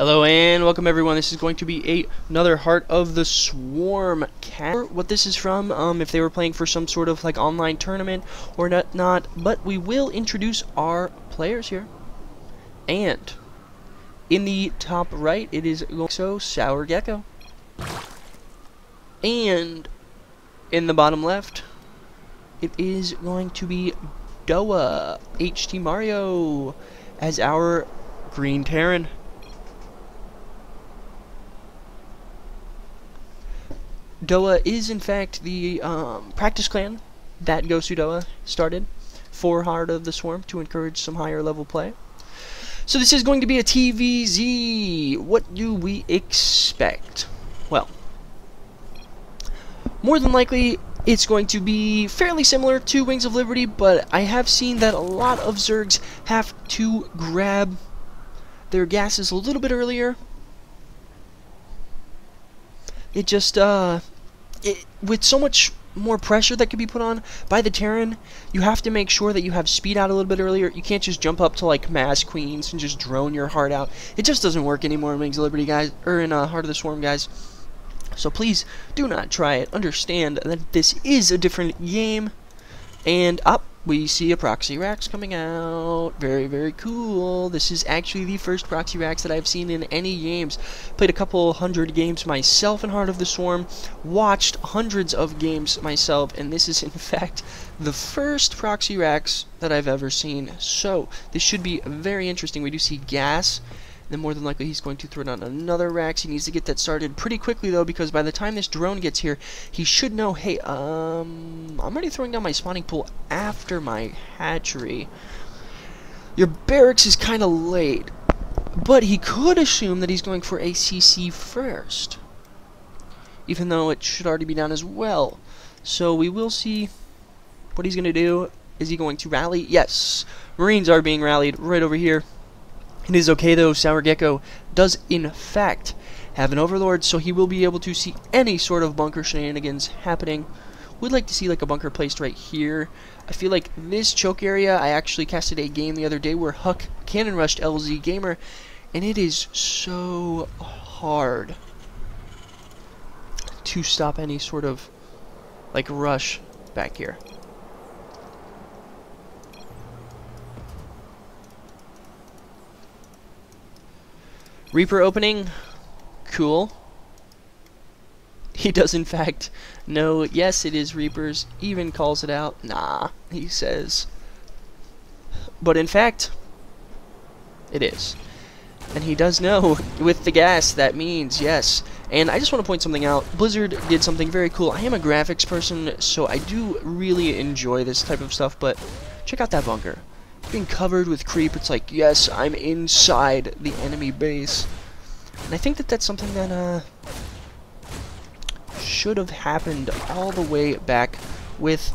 Hello and welcome everyone. This is going to be another Heart of the Swarm cat. What this is from, if they were playing for some sort of like online tournament or not, but we will introduce our players here. And in the top right, it is xOxOSourgeckoZ. And in the bottom left, it is going to be DOaHTMarioT as our green Terran. DOA is in fact the practice clan that DOa started for Heart of the Swarm to encourage some higher level play. So this is going to be a TVZ. What do we expect? Well, more than likely it's going to be fairly similar to Wings of Liberty, but I have seen that a lot of Zergs have to grab their gases a little bit earlier. It just, with so much more pressure that can be put on by the Terran, you have to make sure that you have speed out a little bit earlier. You can't just jump up to, like, Mass Queens and just drone your heart out. It just doesn't work anymore in Wings of Liberty, guys, or in Heart of the Swarm, guys. So please, do not try it. Understand that this is a different game. And up, we see a Proxy Rax coming out. Very, very cool. This is actually the first Proxy Rax that I've seen in any games. Played a couple hundred games myself in Heart of the Swarm. Watched hundreds of games myself. And this is, in fact, the first Proxy Rax that I've ever seen. So, this should be very interesting. We do see gas. Then more than likely he's going to throw down another Rax. He needs to get that started pretty quickly though, because by the time this drone gets here, he should know, hey, I'm already throwing down my spawning pool after my hatchery. Your barracks is kind of late, but he could assume that he's going for a CC first, even though it should already be down as well. So we will see what he's going to do. Is he going to rally? Yes, Marines are being rallied right over here. It is okay though, Sourgeckoz does in fact have an Overlord, so he will be able to see any sort of bunker shenanigans happening. Would like to see like a bunker placed right here. I feel like this choke area, I actually casted a game the other day where Huck cannon rushed LZ Gamer, and it is so hard to stop any sort of like rush back here. Reaper opening, cool. He does in fact know, yes, it is Reapers, even calls it out. Nah, he says. But in fact, it is. And he does know, with the gas, that means yes. And I just want to point something out. Blizzard did something very cool. I am a graphics person, so I do really enjoy this type of stuff, but check out that bunker. Being covered with creep, it's like, yes, I'm inside the enemy base. And I think that that's something that should have happened all the way back with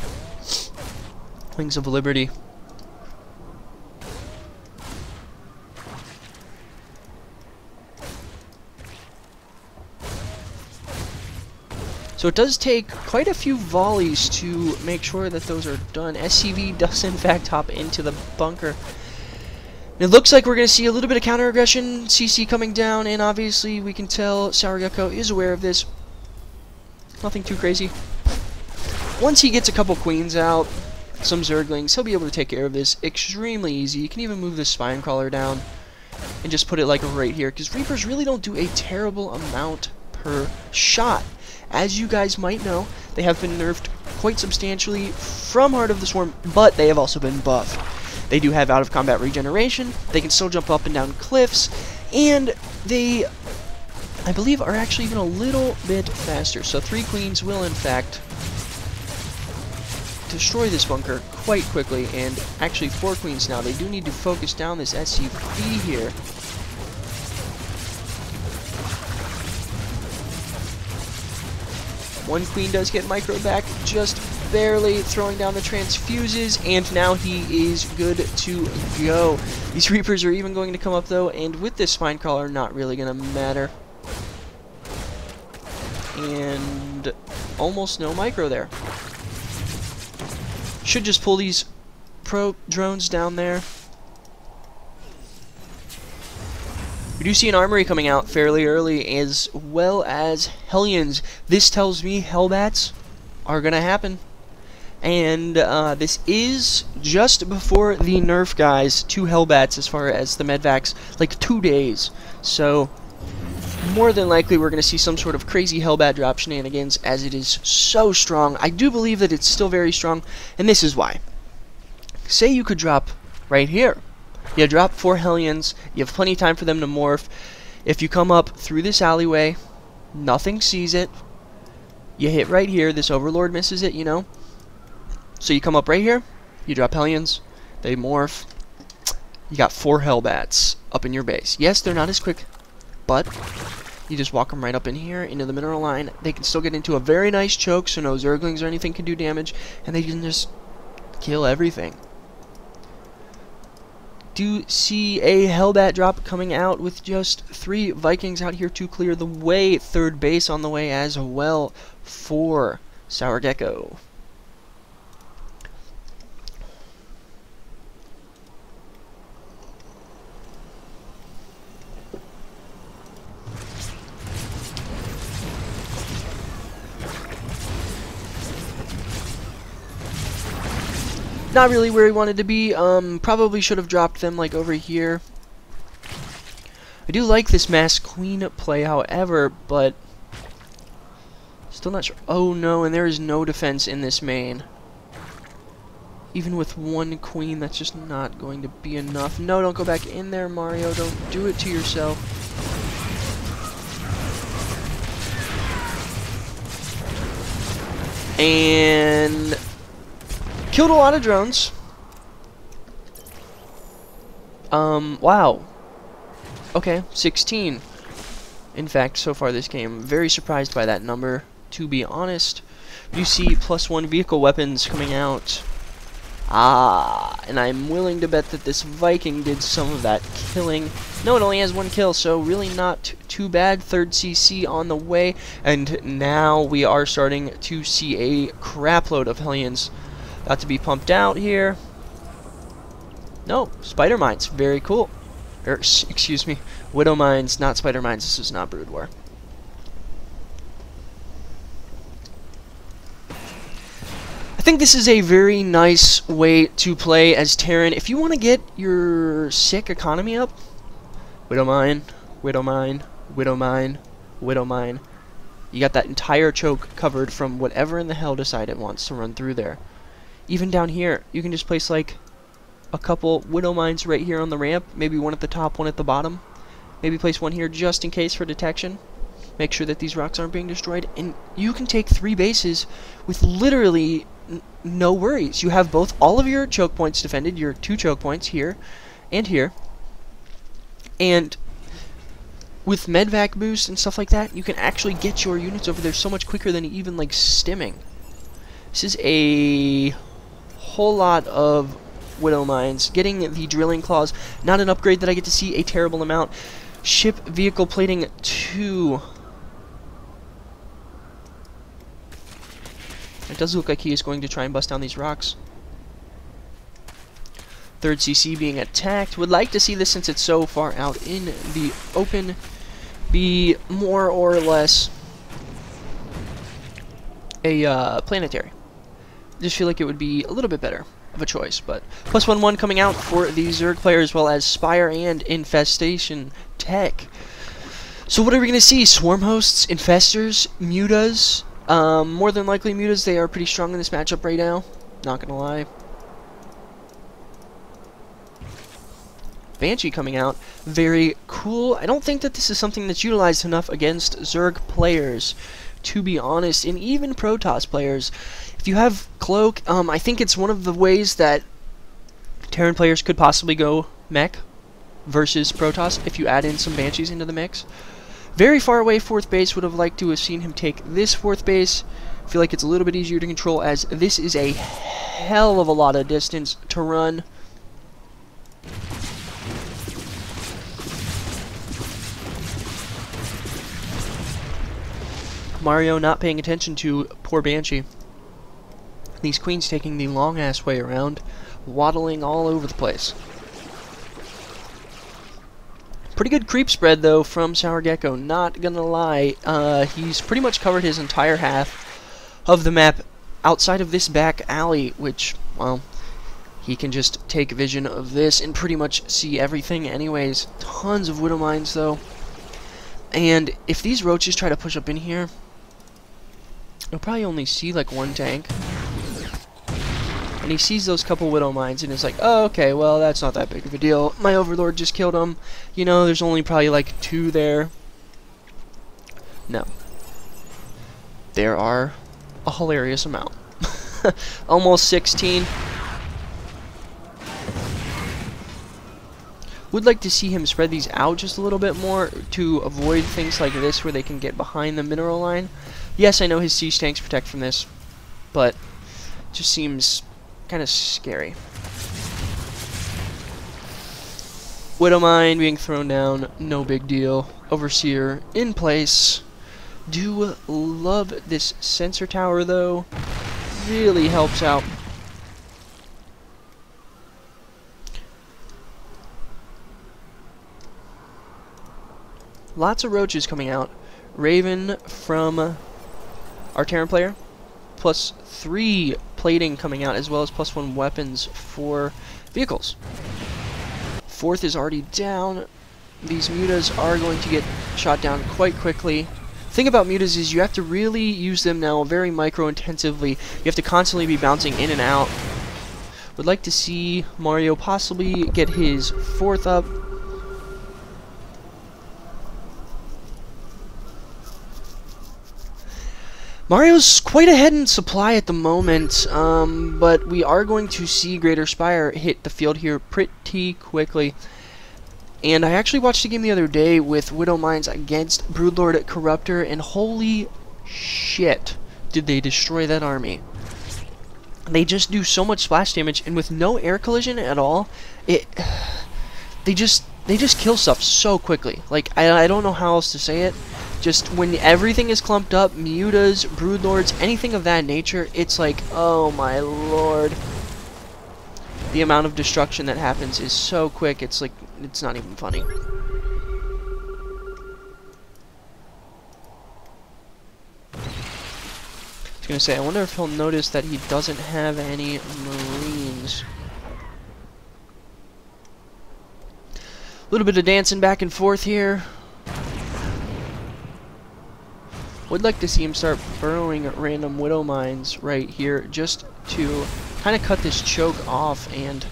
Wings of Liberty. So it does take quite a few volleys to make sure that those are done. SCV does in fact hop into the bunker. It looks like we're going to see a little bit of counter aggression, CC coming down, and obviously we can tell Sourgeckoz is aware of this. Nothing too crazy. Once he gets a couple queens out, some Zerglings, he'll be able to take care of this extremely easy. You can even move this spine crawler down and just put it like right here, because Reapers really don't do a terrible amount per shot. As you guys might know, they have been nerfed quite substantially from Heart of the Swarm, but they have also been buffed. They do have out-of-combat regeneration, they can still jump up and down cliffs, and they, I believe, are actually even a little bit faster. So 3 queens will, in fact, destroy this bunker quite quickly, and actually 4 queens now. They do need to focus down this SCV here. One queen does get micro back, just barely, throwing down the transfuses, and now he is good to go. These Reapers are even going to come up though, and with this spine crawler, not really going to matter. And almost no micro there. Should just pull these pro drones down there. We We do see an armory coming out fairly early, as well as Hellions. This tells me Hellbats are going to happen. And this is just before the nerf, guys, to Hellbats as far as the medvacs, like 2 days. So more than likely we're going to see some sort of crazy Hellbat drop shenanigans, as it is so strong. I do believe that it's still very strong, and this is why. Say you could drop right here. You drop 4 Hellions, you have plenty of time for them to morph. If you come up through this alleyway, nothing sees it. You hit right here, this Overlord misses it, you know. So you come up right here, you drop Hellions, they morph. You got 4 Hellbats up in your base. Yes, they're not as quick, but you just walk them right up in here, into the mineral line. They can still get into a very nice choke, so no Zerglings or anything can do damage, and they can just kill everything. Do see a Hellbat drop coming out with just 3 Vikings out here to clear the way. 3rd base on the way as well for Sourgecko. Not really where he wanted to be. Probably should have dropped them like over here. I do like this Mass Queen play, however, but still not sure. Oh no, and there is no defense in this main. Even with 1 queen, that's just not going to be enough. No, don't go back in there, Mario. Don't do it to yourself. And killed a lot of drones. Wow. Okay, 16. In fact, so far this game, very surprised by that number, to be honest. You see +1 vehicle weapons coming out. And I'm willing to bet that this Viking did some of that killing. No, it only has 1 kill, so really not too bad. 3rd CC on the way, and now we are starting to see a crapload of Hellions about to be pumped out here. No, Spider Mines, very cool. Excuse me, Widow Mines, not Spider Mines. This is not Brood War. I think this is a very nice way to play as Terran. If you want to get your sick economy up, Widow Mine, Widow Mine, Widow Mine, Widow Mine. You got that entire choke covered from whatever in the hell decide it wants to run through there. Even down here, you can just place like a couple Widow Mines right here on the ramp, maybe 1 at the top, 1 at the bottom. Maybe place 1 here just in case for detection. Make sure that these rocks aren't being destroyed, and you can take 3 bases with literally no worries. You have both all of your choke points defended, your 2 choke points here and here, and with medvac boost and stuff like that, you can actually get your units over there so much quicker than even like stimming. This is a whole lot of Widow Mines. Getting the drilling claws, not an upgrade that I get to see a terrible amount. Ship vehicle plating 2. It does look like he is going to try and bust down these rocks. 3rd CC being attacked. Would like to see this, since it's so far out in the open, be more or less a planetary. Just feel like it would be a little bit better of a choice, but +1/1 coming out for the Zerg player, as well as Spire and Infestation Tech. So what are we going to see? Swarm Hosts, Infestors, Mutas. More than likely Mutas. They are pretty strong in this matchup right now, not going to lie. Banshee coming out, very cool. I don't think that this is something that's utilized enough against Zerg players, to be honest, and even Protoss players. If you have Cloak, I think it's one of the ways that Terran players could possibly go mech versus Protoss if you add in some Banshees into the mix. Very far away 4th base. Would have liked to have seen him take this 4th base. I feel like it's a little bit easier to control, as this is a hell of a lot of distance to run. Mario not paying attention to poor Banshee. These queens taking the long-ass way around, waddling all over the place. Pretty good creep spread, though, from SourGekko, not gonna lie. He's pretty much covered his entire half of the map outside of this back alley, which, well, he can just take vision of this and pretty much see everything anyways. Tons of Widow Mines, though. And if these roaches try to push up in here, you'll probably only see, like, one tank. And he sees those couple Widow Mines and is like, oh, okay, well, that's not that big of a deal. My Overlord just killed him. You know, there's only probably, like, 2 there. No. There are a hilarious amount. Almost 16. Would like to see him spread these out just a little bit more to avoid things like this where they can get behind the mineral line. Yes, I know his siege tanks protect from this, but it just seems kind of scary. Widow Mine being thrown down, no big deal. Overseer in place. Do love this sensor tower, though. Really helps out. Lots of roaches coming out. Raven from our Terran player. +3 plating coming out, as well as +1 weapons for vehicles. 4th is already down. These mutas are going to get shot down quite quickly. Thing about mutas is you have to really use them now very micro-intensively. You have to constantly be bouncing in and out. Would like to see Mario possibly get his 4th up. Mario's quite ahead in supply at the moment, but we are going to see Greater Spire hit the field here pretty quickly. And I actually watched a game the other day with Widow Mines against Broodlord Corruptor, and holy shit, did they destroy that army. They just do so much splash damage, and with no air collision at all, they just kill stuff so quickly. Like, I don't know how else to say it. Just when everything is clumped up, mutas, broodlords, anything of that nature, it's like, oh my lord. The amount of destruction that happens is so quick, it's like, it's not even funny. I was gonna say, I wonder if he'll notice that he doesn't have any Marines. A little bit of dancing back and forth here. Would like to see him start burrowing random Widow Mines right here, just to kind of cut this choke off and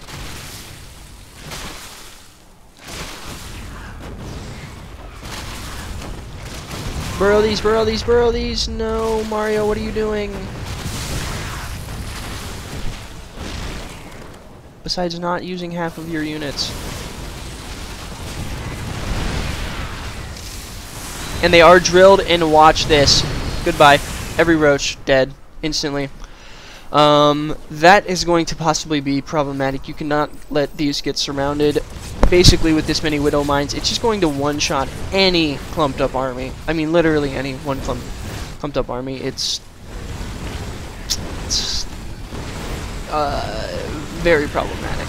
burrow these, burrow these, burrow these. No, Mario, what are you doing? Besides not using half of your units. And they are drilled, and watch this. Goodbye. Every roach dead instantly. That is going to possibly be problematic. You cannot let these get surrounded. Basically, with this many Widow Mines, it's just going to one-shot any clumped up army. I mean, literally any one clumped up army. It's very problematic.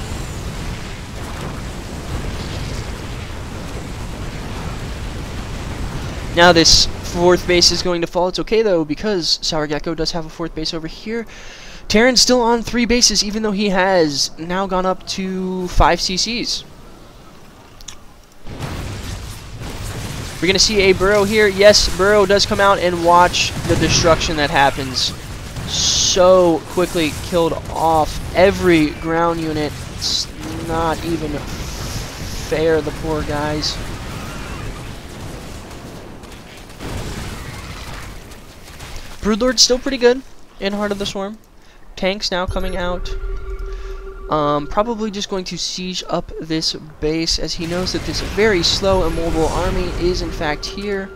Now this 4th base is going to fall. It's okay though, because SourGekko does have a 4th base over here. Terran's still on 3 bases, even though he has now gone up to 5 CCs. We're gonna see a burrow here. Yes, burrow does come out, and watch the destruction that happens. So quickly killed off every ground unit. It's not even fair, the poor guys. Broodlord's still pretty good in Heart of the Swarm. Tanks now coming out. Probably just going to siege up this base, as he knows that this very slow, immobile army is in fact here.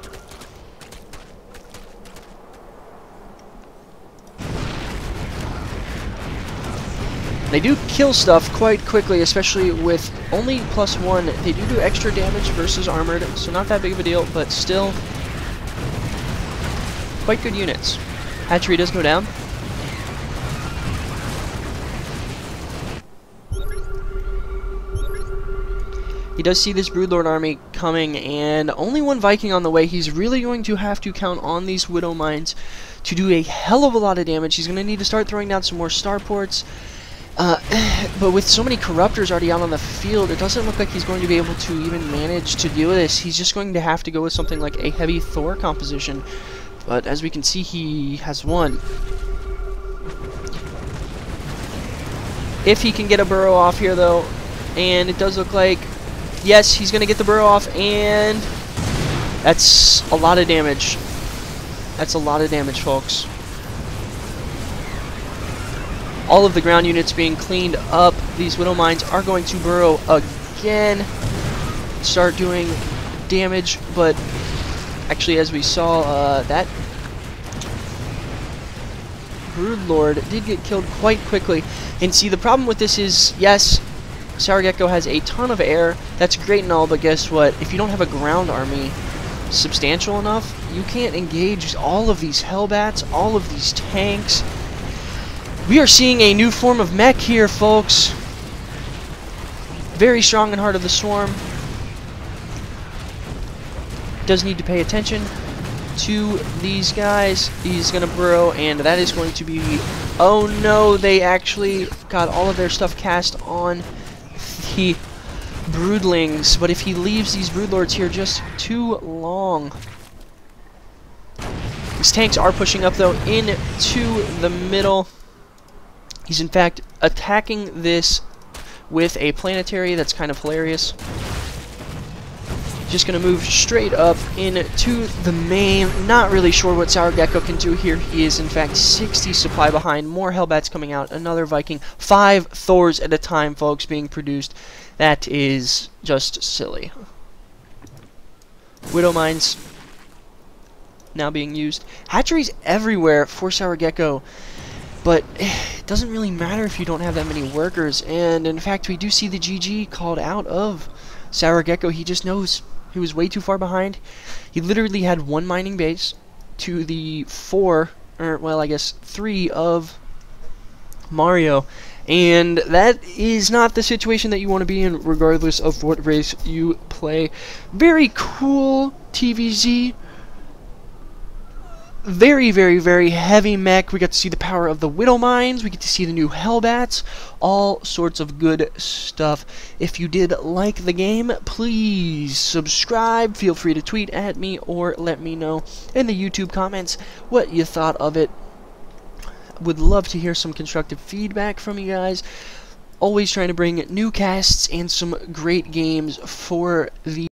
They do kill stuff quite quickly, especially with only +1. They do extra damage versus armored, so not that big of a deal, but still quite good units. Hatchery does go down. He does see this Broodlord army coming, and only one Viking on the way. He's really going to have to count on these Widow Mines to do a hell of a lot of damage. He's going to need to start throwing down some more starports. But with so many Corruptors already out on the field, it doesn't look like he's going to be able to even manage to deal with this. He's just going to have to go with something like a heavy Thor composition. But as we can see, he has one. If he can get a burrow off here, though, and it does look like, yes, he's going to get the burrow off, and that's a lot of damage. That's a lot of damage, folks. All of the ground units being cleaned up. These Widow Mines are going to burrow again, start doing damage, but actually, as we saw, that Broodlord did get killed quite quickly. And see, the problem with this is, yes, Sourgecko has a ton of air. That's great and all, but guess what? If you don't have a ground army substantial enough, you can't engage all of these Hellbats, all of these tanks. We are seeing a new form of mech here, folks. Very strong and Heart of the Swarm. Does need to pay attention to these guys. He's going to burrow, and that is going to be... Oh no, they actually got all of their stuff cast on the Broodlings. But if he leaves these Broodlords here just too long... These tanks are pushing up, though, into the middle. He's, in fact, attacking this with a planetary. That's kind of hilarious. Just going to move straight up into the main. Not really sure what Sourgecko can do here. He is, in fact, 60 supply behind. More Hellbats coming out. Another Viking. 5 Thors at a time, folks, being produced. That is just silly. Widow Mines now being used. Hatcheries everywhere for Sourgecko. But it doesn't really matter if you don't have that many workers. And, in fact, we do see the GG called out of Sourgecko. He just knows he was way too far behind. He literally had 1 mining base to the 4, or, well, I guess 3 of Mario. And that is not the situation that you want to be in, regardless of what race you play. Very cool TVZ. Very, very, very heavy mech. We got to see the power of the Widow Mines. We get to see the new Hellbats. All sorts of good stuff. If you did like the game, please subscribe. Feel free to tweet at me or let me know in the YouTube comments what you thought of it. Would love to hear some constructive feedback from you guys. Always trying to bring new casts and some great games for the